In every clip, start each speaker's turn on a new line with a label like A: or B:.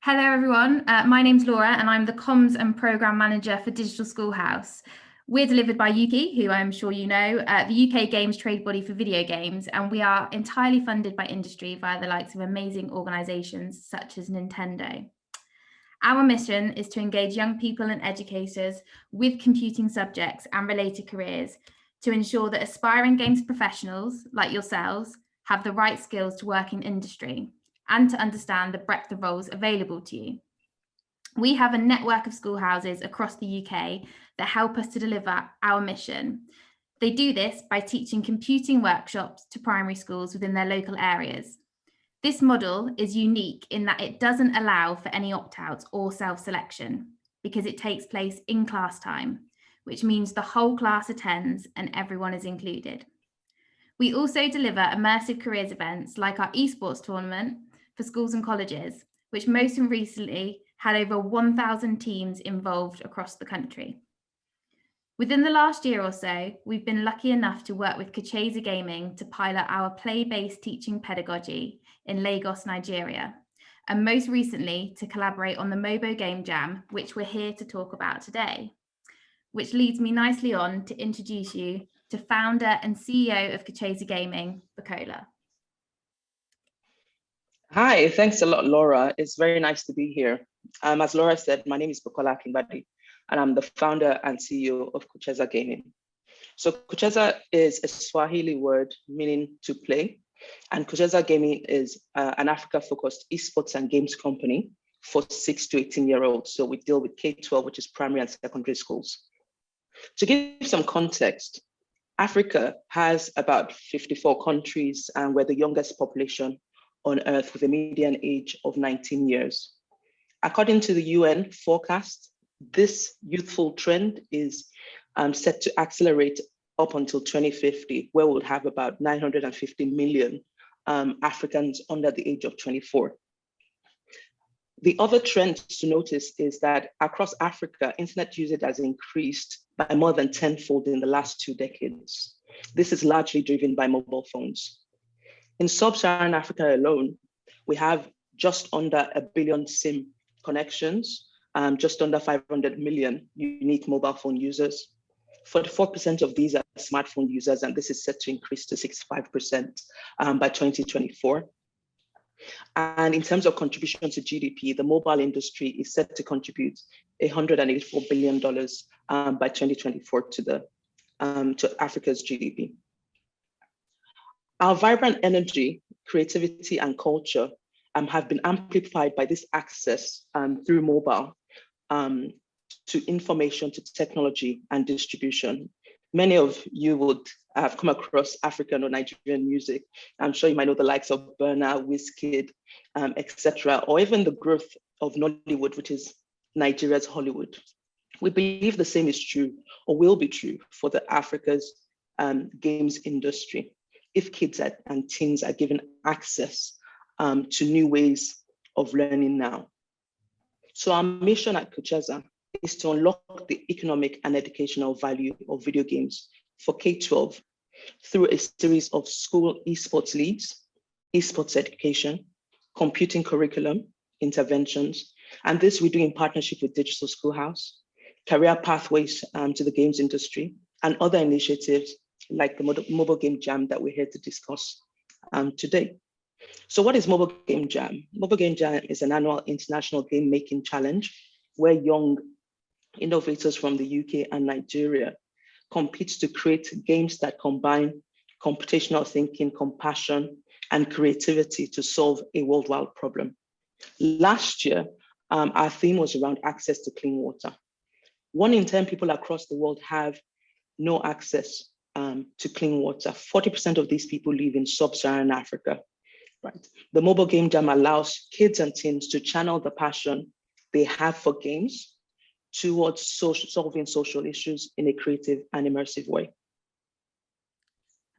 A: Hello everyone, my name's Laura and I'm the Comms and Programme Manager for Digital Schoolhouse. We're delivered by Yuki, who I'm sure you know, the UK Games Trade Body for video games, and we are entirely funded by industry via the likes of amazing organisations such as Nintendo. Our mission is to engage young people and educators with computing subjects and related careers to ensure that aspiring games professionals like yourselves have the right skills to work in industry and to understand the breadth of roles available to you. We have a network of schoolhouses across the UK that help us to deliver our mission. They do this by teaching computing workshops to primary schools within their local areas. This model is unique in that it doesn't allow for any opt-outs or self-selection because it takes place in class time, which means the whole class attends and everyone is included. We also deliver immersive careers events like our esports tournament for schools and colleges, which most recently had over 1,000 teams involved across the country. Within the last year or so, we've been lucky enough to work with Kucheza Gaming to pilot our play-based teaching pedagogy in Lagos, Nigeria, and most recently to collaborate on the Mobo Game Jam, which we're here to talk about today. Which leads me nicely on to introduce you to founder and CEO of Kucheza Gaming, Bukola.
B: Hi, thanks a lot, Laura. It's very nice to be here. As Laura said, my name is Bukola Akingbade, and I'm the founder and CEO of Kucheza Gaming. So Kucheza is a Swahili word meaning to play, and Kucheza Gaming is an Africa-focused esports and games company for 6 to 18-year-olds. So we deal with K-12, which is primary and secondary schools. To give some context, Africa has about 54 countries, and we're the youngest population on Earth with a median age of 19 years. According to the UN forecast, this youthful trend is set to accelerate up until 2050, where we'll have about 950 million Africans under the age of 24. The other trend to notice is that across Africa, internet usage has increased by more than tenfold in the last 2 decades. This is largely driven by mobile phones. In sub-Saharan Africa alone, we have just under 1 billion SIM connections, just under 500 million unique mobile phone users. 44% of these are smartphone users, and this is set to increase to 65% by 2024. And in terms of contribution to GDP, the mobile industry is set to contribute $184 billion by 2024 to Africa's GDP. Our vibrant energy, creativity, and culture have been amplified by this access through mobile to information, to technology and distribution. Many of you would have come across African or Nigerian music. I'm sure you might know the likes of Burna, Wizkid, etc., or even the growth of Nollywood, which is Nigeria's Hollywood. We believe the same is true or will be true for the Africa's games industry if kids and teens are given access to new ways of learning now. So our mission at Kucheza is to unlock the economic and educational value of video games for K-12 through a series of school esports leagues, esports education, computing curriculum interventions, and this we do in partnership with Digital Schoolhouse, career pathways to the games industry, and other initiatives like the Mobile Game Jam that we're here to discuss today. So what is Mobile Game Jam? Mobile Game Jam is an annual international game making challenge where young innovators from the UK and Nigeria compete to create games that combine computational thinking, compassion, and creativity to solve a worldwide problem. Last year, our theme was around access to clean water. 1 in 10 people across the world have no access to clean water. 40% of these people live in sub-Saharan Africa. Right. The Mobile Game Jam allows kids and teens to channel the passion they have for games towards solving social issues in a creative and immersive way.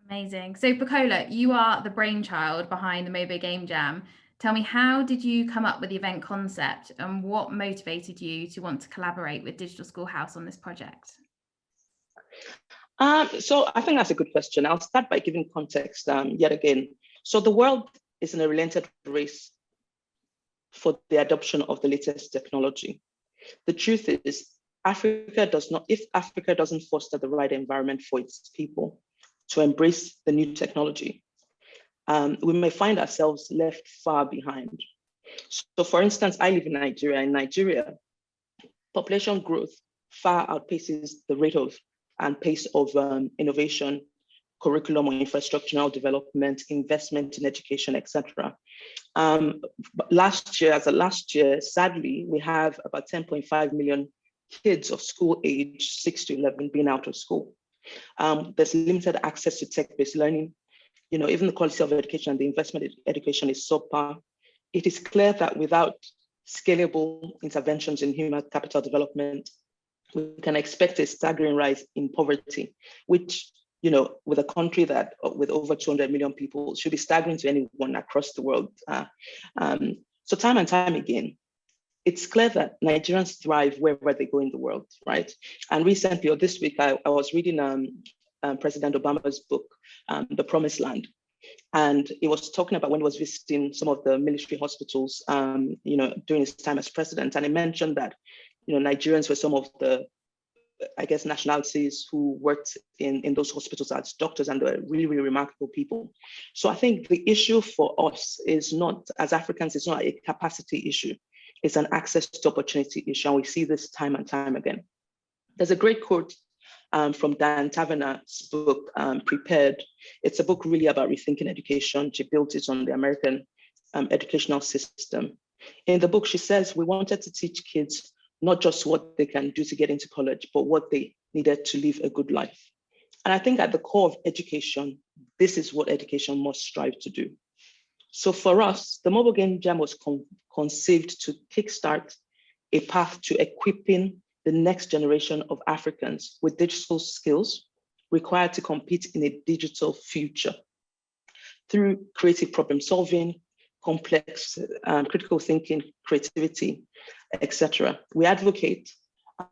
A: Amazing. So Bukola, you are the brainchild behind the Mobile Game Jam. Tell me, how did you come up with the event concept and what motivated you to want to collaborate with Digital Schoolhouse on this project?
B: So I think that's a good question. I'll start by giving context yet again. So the world is in a relentless race for the adoption of the latest technology. The truth is, if Africa doesn't foster the right environment for its people to embrace the new technology, we may find ourselves left far behind. So for instance, I live in Nigeria. In Nigeria, population growth far outpaces the rate of and pace of innovation, curriculum or infrastructural development, investment in education, etc. Last year, sadly, we have about 10.5 million kids of school age 6 to 11 being out of school. There's limited access to tech-based learning. Even the quality of education and the investment in education is subpar. It is clear that without scalable interventions in human capital development, we can expect a staggering rise in poverty, which, with a country that with over 200 million people should be staggering to anyone across the world. So time and time again, it's clear that Nigerians thrive wherever they go in the world, right? And recently, or this week, I was reading President Obama's book, The Promised Land. And he was talking about when he was visiting some of the military hospitals, during his time as president. And he mentioned that, Nigerians were some of the, nationalities who worked in those hospitals as doctors, and they were really, really remarkable people. So I think the issue for us is not, as Africans, it's not a capacity issue. It's an access to opportunity issue. And we see this time and time again. There's a great quote from Dan Tavernier's book, Prepared. It's a book really about rethinking education. She built it on the American educational system. In the book, she says, we wanted to teach kids not just what they can do to get into college, but what they needed to live a good life. And I think at the core of education, this is what education must strive to do. So for us, the Mobile Game Jam was conceived to kickstart a path to equipping the next generation of Africans with digital skills required to compete in a digital future through creative problem solving, complex critical thinking, creativity, etc. We advocate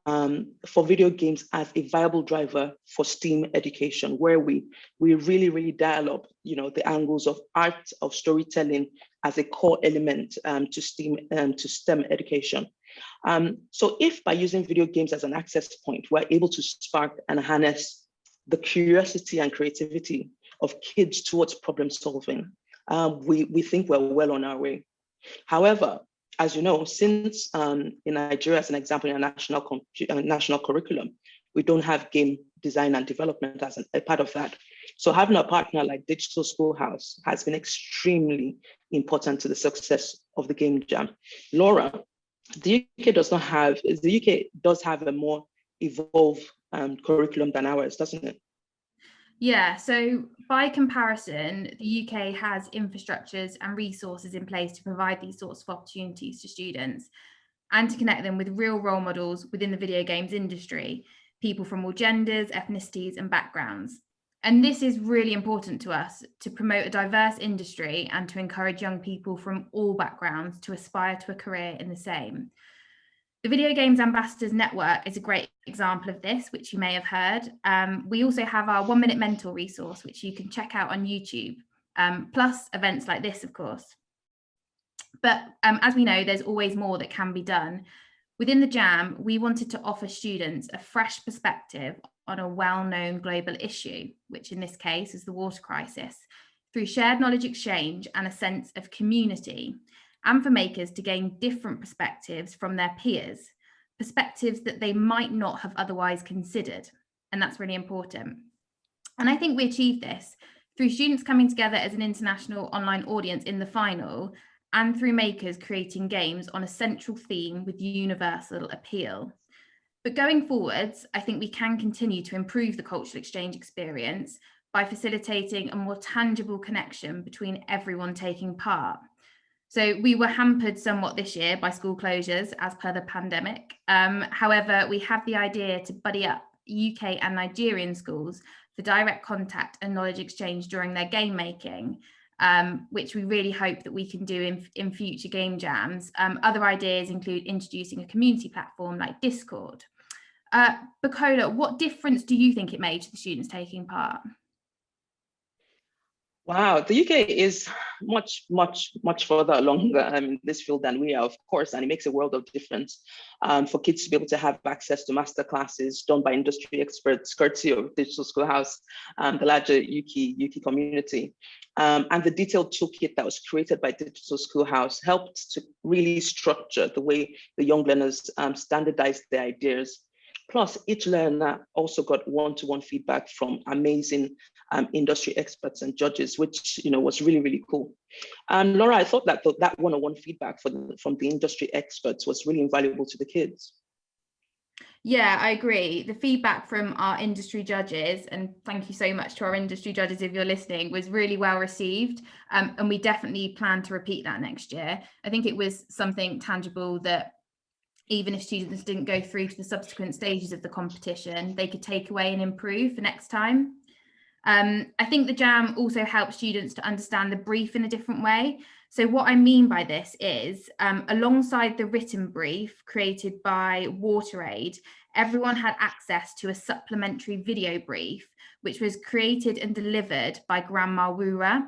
B: for video games as a viable driver for STEAM education, where we really, really dial up, the angles of art, of storytelling as a core element to STEM education. So if by using video games as an access point, we're able to spark and harness the curiosity and creativity of kids towards problem solving, we think we're well on our way. However, as you know, since in Nigeria, as an example, in a national curriculum, we don't have game design and development as a part of that. So having a partner like Digital Schoolhouse has been extremely important to the success of the Game Jam. Laura, the UK does have a more evolved curriculum than ours, doesn't it?
A: Yeah, so by comparison, the UK has infrastructures and resources in place to provide these sorts of opportunities to students and to connect them with real role models within the video games industry, people from all genders, ethnicities, and backgrounds. And this is really important to us to promote a diverse industry and to encourage young people from all backgrounds to aspire to a career in the same. The Video Games Ambassadors Network is a great example of this, which you may have heard. We also have our 1 Minute Mentor resource, which you can check out on YouTube, plus events like this, of course. But as we know, there's always more that can be done. Within the Jam, we wanted to offer students a fresh perspective on a well-known global issue, which in this case is the water crisis, through shared knowledge exchange and a sense of community, and for makers to gain different perspectives from their peers, perspectives that they might not have otherwise considered. And that's really important. And I think we achieved this through students coming together as an international online audience in the final, and through makers creating games on a central theme with universal appeal. But going forwards, I think we can continue to improve the cultural exchange experience by facilitating a more tangible connection between everyone taking part. So we were hampered somewhat this year by school closures as per the pandemic. However, we have the idea to buddy up UK and Nigerian schools for direct contact and knowledge exchange during their game making, which we really hope that we can do in future game jams. Other ideas include introducing a community platform like Discord. Bukola, what difference do you think it made to the students taking part?
B: Wow, the UK is much further along in this field than we are, of course, and it makes a world of difference for kids to be able to have access to master classes done by industry experts, courtesy of Digital Schoolhouse, the larger UK community. And the detailed toolkit that was created by Digital Schoolhouse helped to really structure the way the young learners standardize their ideas. Plus, each learner also got one-to-one feedback from amazing industry experts and judges, which was really, really cool. Laura, I thought that that one-on-one feedback from the industry experts was really invaluable to the kids.
A: Yeah, I agree. The feedback from our industry judges, and thank you so much to our industry judges if you're listening, was really well received. And we definitely plan to repeat that next year. I think it was something tangible that even if students didn't go through to the subsequent stages of the competition, they could take away and improve for next time. I think the jam also helps students to understand the brief in a different way. So what I mean by this is, alongside the written brief created by WaterAid, everyone had access to a supplementary video brief, which was created and delivered by Grandma Wura,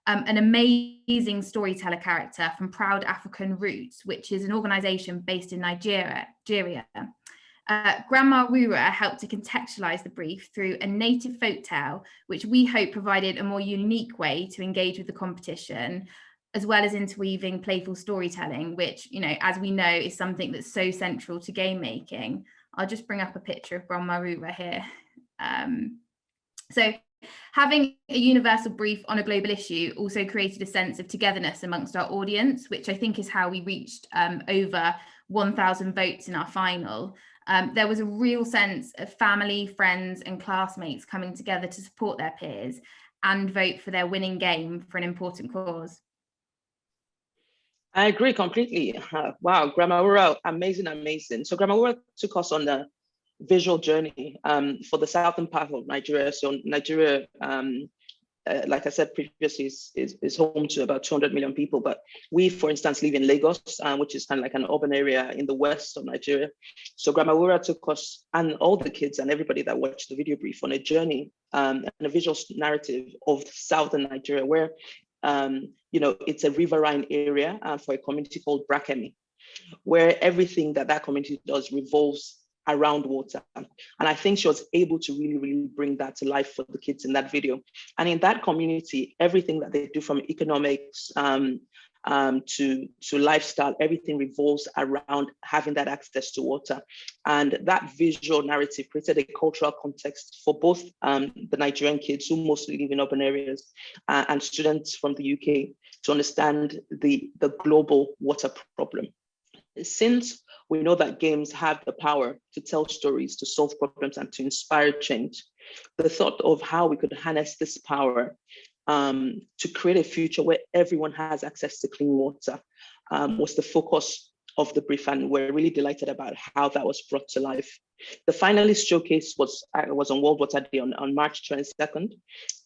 A: an amazing storyteller character from Proud African Roots, which is an organisation based in Nigeria. Grandma Wura helped to contextualise the brief through a native folktale, which we hope provided a more unique way to engage with the competition, as well as interweaving playful storytelling, which, as we know, is something that's so central to game making. I'll just bring up a picture of Grandma Wura here. So having a universal brief on a global issue also created a sense of togetherness amongst our audience, which I think is how we reached over 1,000 votes in our final. There was a real sense of family, friends and classmates coming together to support their peers and vote for their winning game for an important cause.
B: I agree completely. Wow, Grandma Wura, amazing. So Grandma Wura took us on the visual journey for the southern part of Nigeria. So Nigeria, like I said previously, is home to about 200 million people. But we, for instance, live in Lagos, which is kind of like an urban area in the west of Nigeria. So Grandma Wura took us and all the kids and everybody that watched the video brief on a journey and a visual narrative of southern Nigeria, where it's a riverine area for a community called Brakemi, where everything that community does revolves around water. And I think she was able to really bring that to life for the kids in that video. And in that community, everything that they do, from economics to lifestyle, everything revolves around having that access to water. And that visual narrative created a cultural context for both the Nigerian kids, who mostly live in urban areas, and students from the UK, to understand the global water problem. Since we know that games have the power to tell stories, to solve problems, and to inspire change, the thought of how we could harness this power to create a future where everyone has access to clean water was the focus of the brief, and we're really delighted about how that was brought to life. The finalist showcase was on World Water Day on March 22nd,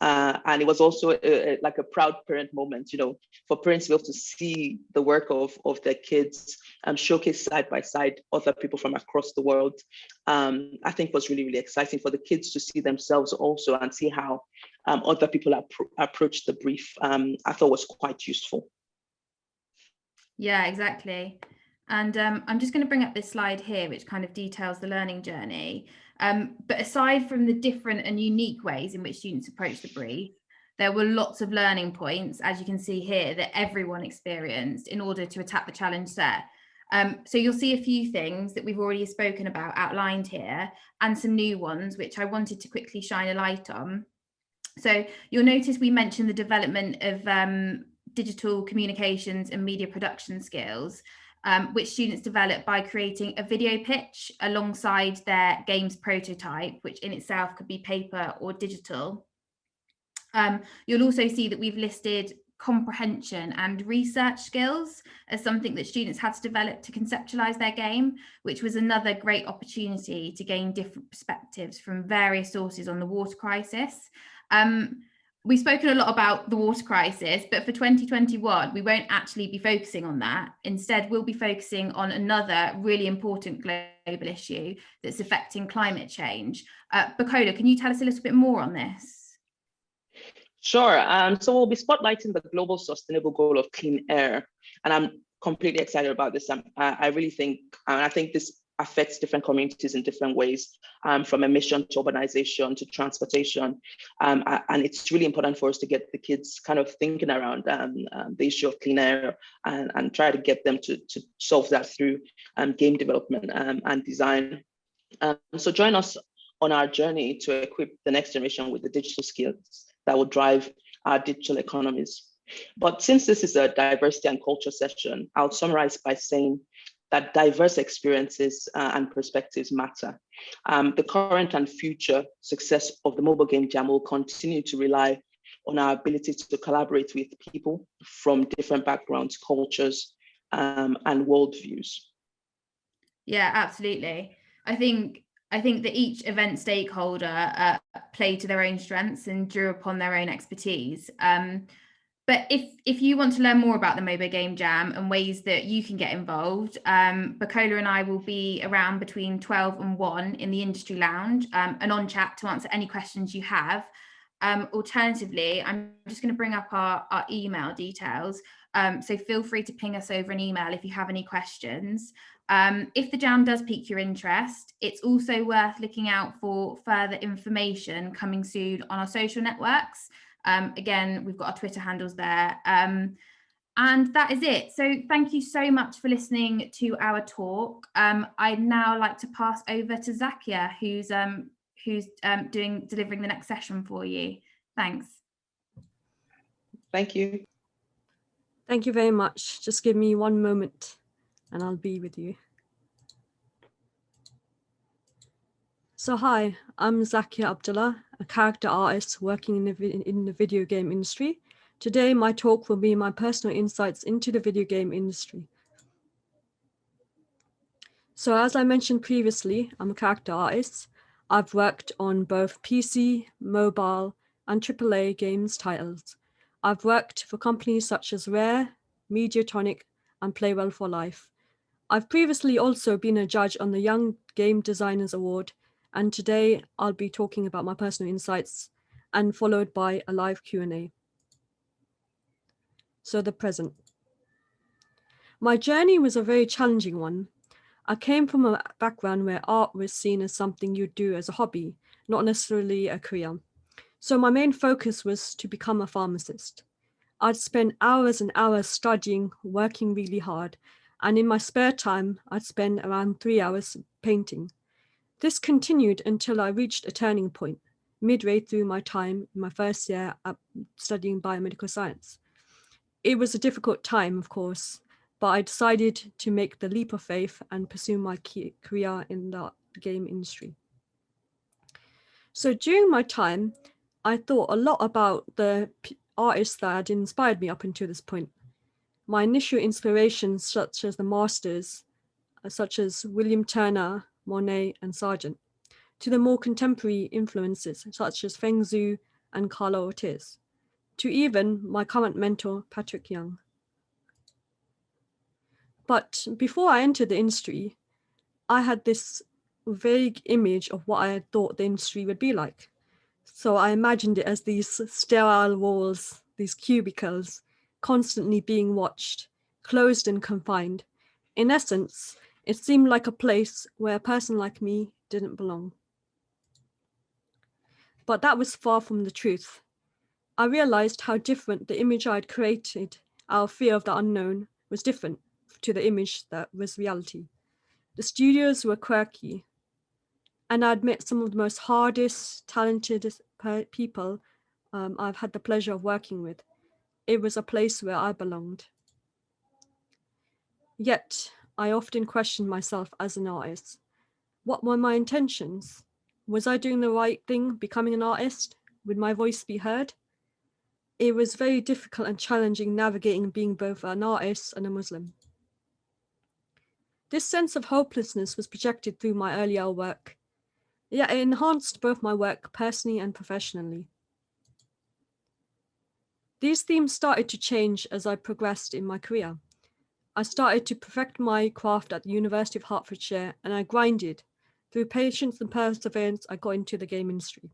B: and it was also like a proud parent moment, for parents to be able to see the work of their kids showcased side by side, other people from across the world. I think was really exciting for the kids to see themselves also and see how other people approach the brief. I thought was quite useful.
A: Yeah, exactly. And I'm just going to bring up this slide here, which kind of details the learning journey. But aside from the different and unique ways in which students approach the brief, there were lots of learning points, as you can see here, that everyone experienced in order to attack the challenge set. So you'll see a few things that we've already spoken about outlined here, and some new ones, which I wanted to quickly shine a light on. So you'll notice we mentioned the development of digital communications and media production skills, which students develop by creating a video pitch alongside their game's prototype, which in itself could be paper or digital. You'll also see that we've listed comprehension and research skills as something that students had to develop to conceptualize their game, which was another great opportunity to gain different perspectives from various sources on the water crisis. We've spoken a lot about the water crisis, but for 2021, we won't actually be focusing on that. Instead, we'll be focusing on another really important global issue that's affecting climate change. Bukola, can you tell us a little bit more on this?
B: Sure. So we'll be spotlighting the global sustainable goal of clean air, and I'm completely excited about this. I really think, and I think this affects different communities in different ways, from emission to urbanization to transportation, and it's really important for us to get the kids kind of thinking around the issue of clean air and try to get them to solve that through game development and design. So join us on our journey to equip the next generation with the digital skills that will drive our digital economies. But since this is a diversity and culture session, I'll summarize by saying that diverse experiences and perspectives matter. The current and future success of the mobile game jam will continue to rely on our ability to collaborate with people from different backgrounds, cultures, and worldviews.
A: Yeah, absolutely. I think that each event stakeholder played to their own strengths and drew upon their own expertise. But if you want to learn more about the Mobo Game Jam and ways that you can get involved, Bukola and I will be around between 12 and 1 in the industry lounge and on chat to answer any questions you have. Alternatively, I'm just going to bring up our email details. So feel free to ping us over an email if you have any questions. If the jam does pique your interest, it's also worth looking out for further information coming soon on our social networks. Again, we've got our Twitter handles there. And that is it. So thank you so much for listening to our talk. I'd now like to pass over to Zakia, who's delivering the next session for you. Thanks.
B: Thank you.
C: Thank you very much. Just give me one moment and I'll be with you. So hi, I'm Zakia Abdullah, a character artist working in the video game industry. Today, my talk will be my personal insights into the video game industry. So as I mentioned previously, I'm a character artist. I've worked on both PC, mobile, and AAA games titles. I've worked for companies such as Rare, Mediatonic, and Playwell for Life. I've previously also been a judge on the Young Game Designers Award, and today I'll be talking about my personal insights and followed by a live Q&A. So the present. My journey was a very challenging one. I came from a background where art was seen as something you do as a hobby, not necessarily a career. So my main focus was to become a pharmacist. I'd spend hours and hours studying, working really hard, and in my spare time, I'd spend around 3 hours painting. This continued until I reached a turning point, midway through my time in my first year studying biomedical science. It was a difficult time, of course, but I decided to make the leap of faith and pursue my career in the game industry. So during my time, I thought a lot about the artists that had inspired me up until this point. My initial inspirations, such as the masters, such as William Turner, Monet, and Sargent, to the more contemporary influences, such as Feng Zhu and Carlo Ortiz, to even my current mentor, Patrick Young. But before I entered the industry, I had this vague image of what I thought the industry would be like. So I imagined it as these sterile walls, these cubicles, constantly being watched, closed and confined. In essence, it seemed like a place where a person like me didn't belong. But that was far from the truth. I realized how different the image I'd created out of fear of the unknown was different to the image that was reality. The studios were quirky, and I'd met some of the most hardest, talented people I've had the pleasure of working with. It was a place where I belonged. Yet, I often questioned myself as an artist. What were my intentions? Was I doing the right thing, becoming an artist? Would my voice be heard? It was very difficult and challenging navigating being both an artist and a Muslim. This sense of hopelessness was projected through my earlier work, yet it enhanced both my work personally and professionally. These themes started to change as I progressed in my career. I started to perfect my craft at the University of Hertfordshire, and I grinded. Through patience and perseverance, I got into the game industry.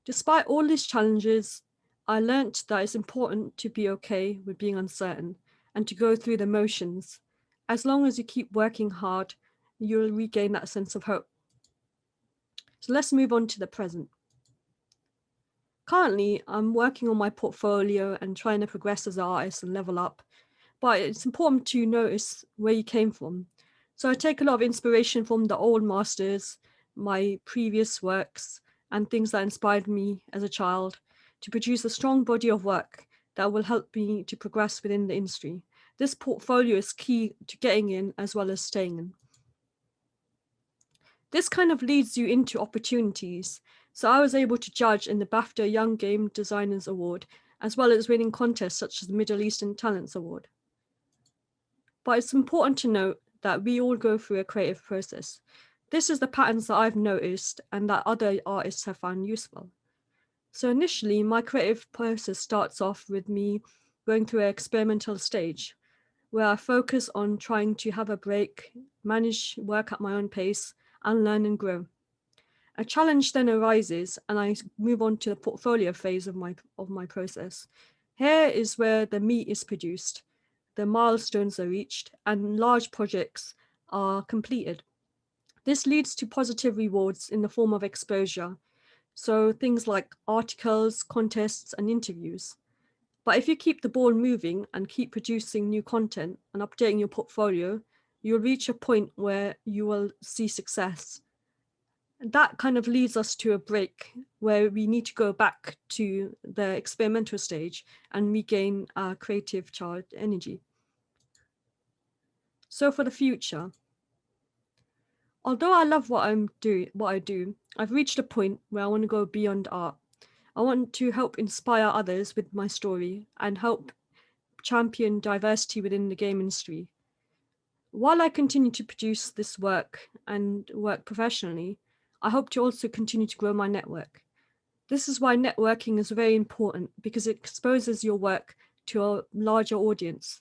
C: Despite all these challenges, I learnt that it's important to be okay with being uncertain and to go through the motions. As long as you keep working hard, you'll regain that sense of hope. So let's move on to the present. Currently, I'm working on my portfolio and trying to progress as an artist and level up, but it's important to notice where you came from. So I take a lot of inspiration from the old masters, my previous works, and things that inspired me as a child to produce a strong body of work that will help me to progress within the industry. This portfolio is key to getting in as well as staying in. This kind of leads you into opportunities. So I was able to judge in the BAFTA Young Game Designers Award, as well as winning contests such as the Middle Eastern Talents Award. But it's important to note that we all go through a creative process. This is the patterns that I've noticed and that other artists have found useful. So initially, my creative process starts off with me going through an experimental stage, where I focus on trying to have a break, manage work at my own pace, and learn and grow. A challenge then arises, and I move on to the portfolio phase of my process. Here is where the meat is produced, the milestones are reached, and large projects are completed. This leads to positive rewards in the form of exposure, so things like articles, contests, and interviews. But if you keep the ball moving and keep producing new content and updating your portfolio, you'll reach a point where you will see success. And that kind of leads us to a break where we need to go back to the experimental stage and regain our creative charged energy. So for the future, although I love what I do, I've reached a point where I want to go beyond art. I want to help inspire others with my story and help champion diversity within the game industry. While I continue to produce this work and work professionally, I hope to also continue to grow my network. This is why networking is very important, because it exposes your work to a larger audience.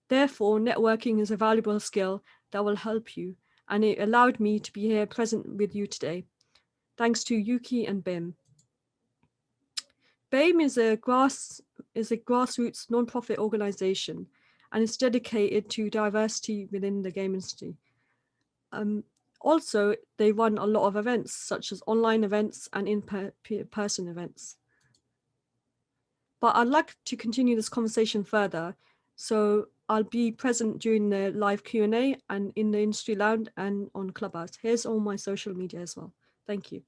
C: Therefore, networking is a valuable skill that will help you, and it allowed me to be here present with you today. Thanks to Yuki and BAME. BAME is a grassroots non-profit organization, and it's dedicated to diversity within the game industry. Also, they run a lot of events, such as online events and in-person events. But I'd like to continue this conversation further, so I'll be present during the live Q&A and in the industry lounge and on Clubhouse. Here's all my social media as well. Thank you.